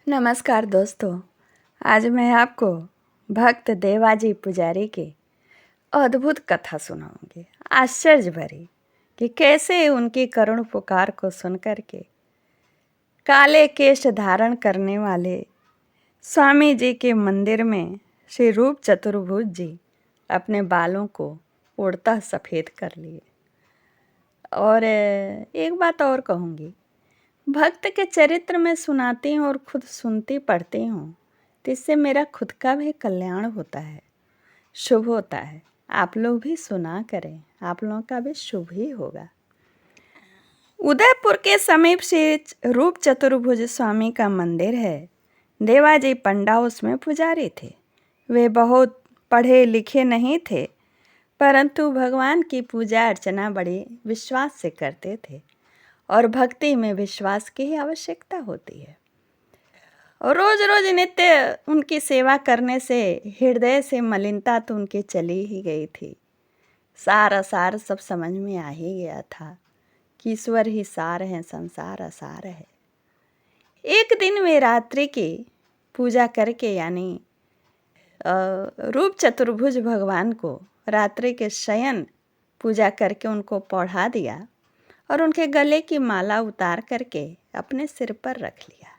नमस्कार दोस्तों। आज मैं आपको भक्त देवाजी पुजारी की अद्भुत कथा सुनाऊंगी, आश्चर्य भरी, कि कैसे उनकी करुण पुकार को सुनकर के काले केश धारण करने वाले स्वामी जी के मंदिर में श्री रूप चतुर्भुज जी अपने बालों को उड़ता सफ़ेद कर लिए। और एक बात और कहूँगी, भक्त के चरित्र में सुनाती हूँ और खुद सुनती पढ़ती हूँ, तो इससे मेरा खुद का भी कल्याण होता है, शुभ होता है। आप लोग भी सुना करें, आप लोगों का भी शुभ ही होगा। उदयपुर के समीप श्री रूप चतुर्भुज स्वामी का मंदिर है। देवाजी पंडा उसमें पुजारी थे। वे बहुत पढ़े लिखे नहीं थे, परंतु भगवान की पूजा अर्चना बड़े विश्वास से करते थे और भक्ति में विश्वास की ही आवश्यकता होती है। और रोज रोज नित्य उनकी सेवा करने से हृदय से मलिनता तो उनके चली ही गई थी। सार सब समझ में आ ही गया था कि ईश्वर ही सार है, संसार असार है। एक दिन वे रात्रि की पूजा करके, यानी रूप चतुर्भुज भगवान को रात्रि के शयन पूजा करके उनको पढ़ा दिया और उनके गले की माला उतार करके अपने सिर पर रख लिया।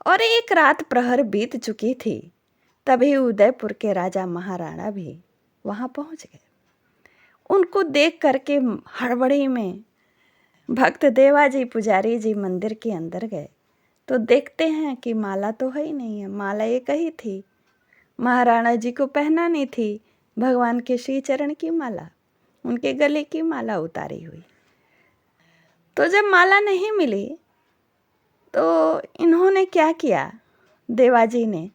और एक रात प्रहर बीत चुकी थी, तभी उदयपुर के राजा महाराणा भी वहाँ पहुँच गए। उनको देख करके हड़बड़ी में भक्त देवाजी पुजारी जी मंदिर के अंदर गए तो देखते हैं कि माला तो है ही नहीं है। माला एक ही थी, महाराणा जी को पहनानी थी भगवान के श्री चरण की माला, उनके गले की माला उतारी हुई। तो जब माला नहीं मिली तो इन्होंने क्या किया, देवाजी ने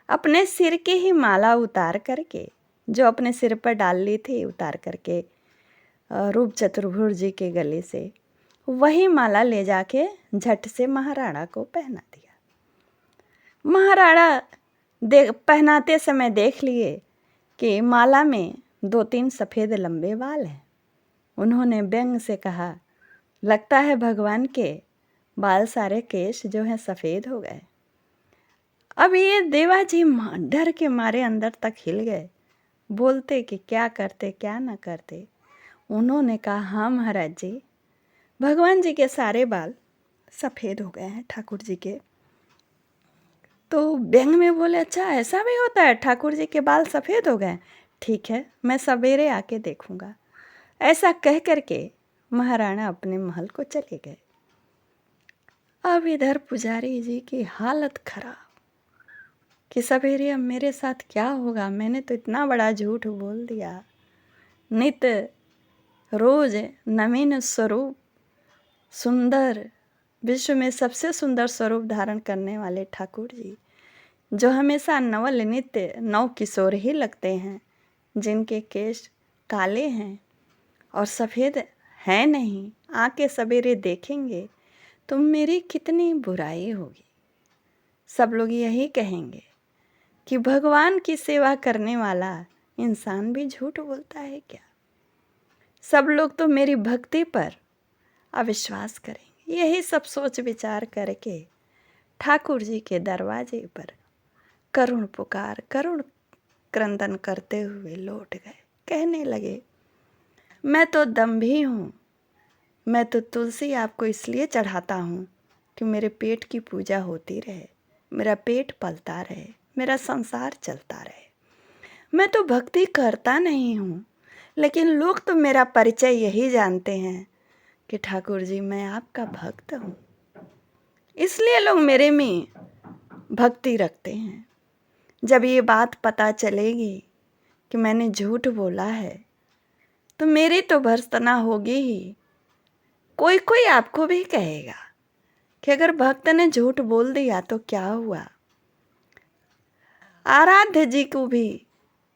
अपने सिर की ही माला उतार करके, जो अपने सिर पर डाल ली थी, उतार करके रूप चतुर्भुज जी के गले से वही माला ले जाके झट से महाराणा को पहना दिया। महाराणा पहनाते समय देख लिए कि माला में 2-3 सफ़ेद लंबे बाल हैं। उन्होंने व्यंग से कहा, लगता है भगवान के बाल सारे केश जो हैं सफ़ेद हो गए। अब ये देवाजी डर के मारे अंदर तक हिल गए, बोलते कि क्या करते क्या न करते। उन्होंने कहा, हाँ महाराज जी, भगवान जी के सारे बाल सफ़ेद हो गए हैं ठाकुर जी के। तो व्यंग में बोले, अच्छा ऐसा भी होता है, ठाकुर जी के बाल सफ़ेद हो गए, ठीक है मैं सवेरे आके देखूँगा। ऐसा कह करके महाराणा अपने महल को चले गए। अब इधर पुजारी जी की हालत खराब कि सवेरे अब मेरे साथ क्या होगा, मैंने तो इतना बड़ा झूठ बोल दिया। नित्य रोज नवीन स्वरूप, सुंदर, विश्व में सबसे सुंदर स्वरूप धारण करने वाले ठाकुर जी, जो हमेशा नवल नित्य नव किशोर ही लगते हैं, जिनके केश काले हैं और सफ़ेद हैं नहीं, आके सवेरे देखेंगे तो मेरी कितनी बुराई होगी। सब लोग यही कहेंगे कि भगवान की सेवा करने वाला इंसान भी झूठ बोलता है क्या। सब लोग तो मेरी भक्ति पर अविश्वास करेंगे। यही सब सोच विचार करके ठाकुर जी के दरवाजे पर करुण पुकार, करुण क्रंदन करते हुए लौट गए। कहने लगे, मैं तो दम्भी हूँ, मैं तो तुलसी आपको इसलिए चढ़ाता हूँ कि मेरे पेट की पूजा होती रहे, मेरा पेट पलता रहे, मेरा संसार चलता रहे। मैं तो भक्ति करता नहीं हूँ, लेकिन लोग तो मेरा परिचय यही जानते हैं कि ठाकुर जी मैं आपका भक्त हूँ, इसलिए लोग मेरे में भक्ति रखते हैं। जब ये बात पता चलेगी कि मैंने झूठ बोला है तो मेरी तो भर्त्सना होगी ही। कोई कोई आपको भी कहेगा कि अगर भक्त ने झूठ बोल दिया तो क्या हुआ। आराध्य जी को भी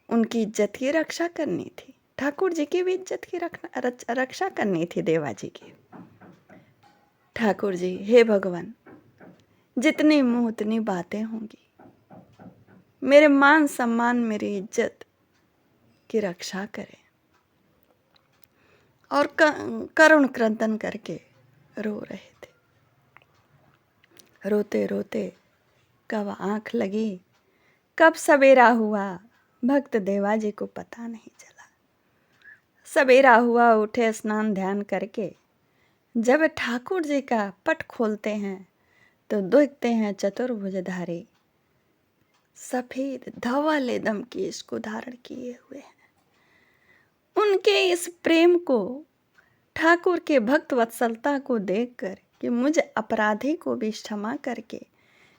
उनकी इज्जत की रक्षा करनी थी, ठाकुर जी की भी इज्जत की रक्षा करनी थी देवाजी की। ठाकुर जी, हे भगवान, जितनी मुँह उतनी बातें होंगी, मेरे मान सम्मान, मेरी इज्जत की रक्षा करें। और करुण क्रंदन करके रो रहे थे। रोते रोते कब आँख लगी, कब सवेरा हुआ, भक्त देवाजी को पता नहीं चला। सवेरा हुआ, उठे स्नान ध्यान करके, जब ठाकुर जी का पट खोलते हैं तो देखते हैं चतुर्भुजधारी सफेद धवल एकदम केश को धारण किए हुए हैं। उनके इस प्रेम को, ठाकुर के भक्त वत्सलता को देखकर कि मुझे अपराधी को भी क्षमा करके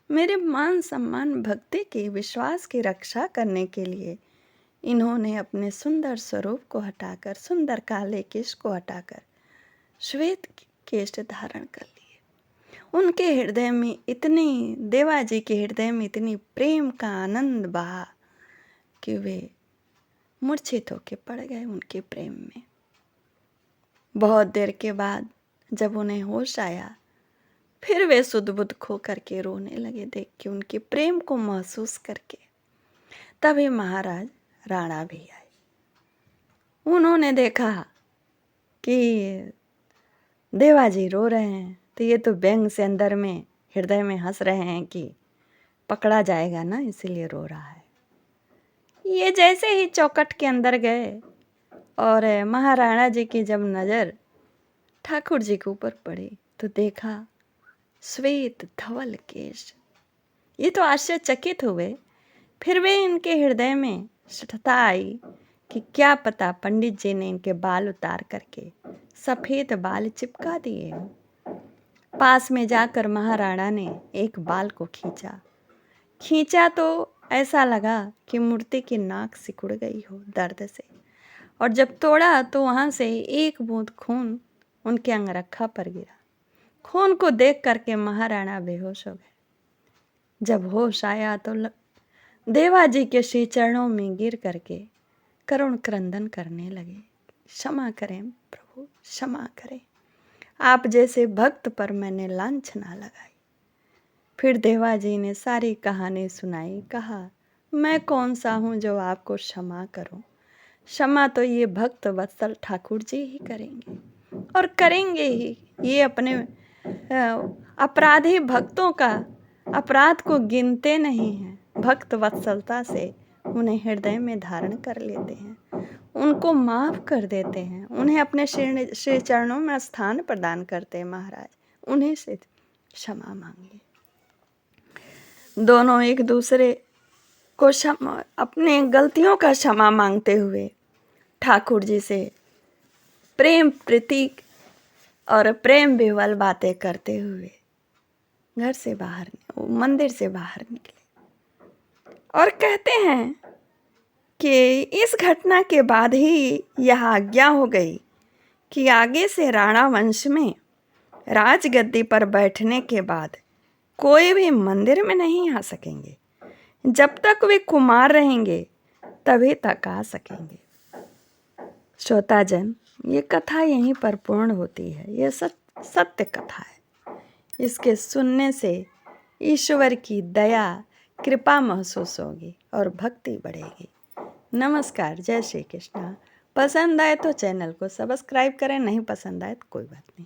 मेरे मान सम्मान भक्ति के विश्वास की रक्षा करने के लिए इन्होंने अपने सुंदर स्वरूप को हटाकर, सुंदर काले केश को हटाकर श्वेत केश धारण कर लिए। उनके हृदय में इतनी, देवाजी के हृदय में इतनी प्रेम का आनंद बहा कि वे मूर्छित होके पड़ गए उनके प्रेम में। बहुत देर के बाद जब उन्हें होश आया, फिर वे सुध बुध खो करके रोने लगे, देख के उनके प्रेम को महसूस करके। तभी महाराज राणा भी आए। उन्होंने देखा कि देवाजी रो रहे हैं, तो ये तो व्यंग से अंदर में हृदय में हंस रहे हैं कि पकड़ा जाएगा ना, इसीलिए रो रहा है। ये जैसे ही चौखट के अंदर गए और महाराणा जी की जब नज़र ठाकुर जी के ऊपर पड़ी तो देखा श्वेत धवल केश। ये तो आश्चर्यचकित हुए। फिर वे इनके हृदय में शठता आई कि क्या पता पंडित जी ने इनके बाल उतार करके सफ़ेद बाल चिपका दिए। पास में जाकर महाराणा ने एक बाल को खींचा तो ऐसा लगा कि मूर्ति की नाक सिकुड़ गई हो दर्द से, और जब तोड़ा तो वहाँ से एक बूंद खून उनके अंगरखा पर गिरा। खून को देख करके महाराणा बेहोश हो गए। जब होश आया तो देवाजी के श्री चरणों में गिर करके करुण क्रंदन करने लगे, क्षमा करें प्रभु, क्षमा करें, आप जैसे भक्त पर मैंने लांछना लगाई। फिर देवाजी ने सारी कहानी सुनाई। कहा, मैं कौन सा हूँ जो आपको क्षमा करूँ, क्षमा तो ये भक्त वत्सल ठाकुर जी ही करेंगे, और करेंगे ही। ये अपने अपराधी भक्तों का अपराध को गिनते नहीं हैं, भक्त वत्सलता से उन्हें हृदय में धारण कर लेते हैं, उनको माफ़ कर देते हैं, उन्हें अपने श्री चरणों में स्थान प्रदान करते हैं। महाराज, उन्हीं से क्षमा मांगिए। दोनों एक दूसरे को क्षमा, अपने गलतियों का क्षमा मांगते हुए ठाकुर जी से प्रेम प्रतीक और प्रेम विह्वल बातें करते हुए घर से बाहर, मंदिर से बाहर निकले। और कहते हैं कि इस घटना के बाद ही यह आज्ञा हो गई कि आगे से राणा वंश में राजगद्दी पर बैठने के बाद कोई भी मंदिर में नहीं आ सकेंगे। जब तक वे कुमार रहेंगे तभी तक आ सकेंगे। श्रोताजन, ये कथा यहीं पर पूर्ण होती है। ये सत्य कथा है। इसके सुनने से ईश्वर की दया, कृपा महसूस होगी और भक्ति बढ़ेगी। नमस्कार, जय श्री कृष्णा। पसंद आए तो चैनल को सब्सक्राइब करें, नहीं पसंद आए तो कोई बात नहीं।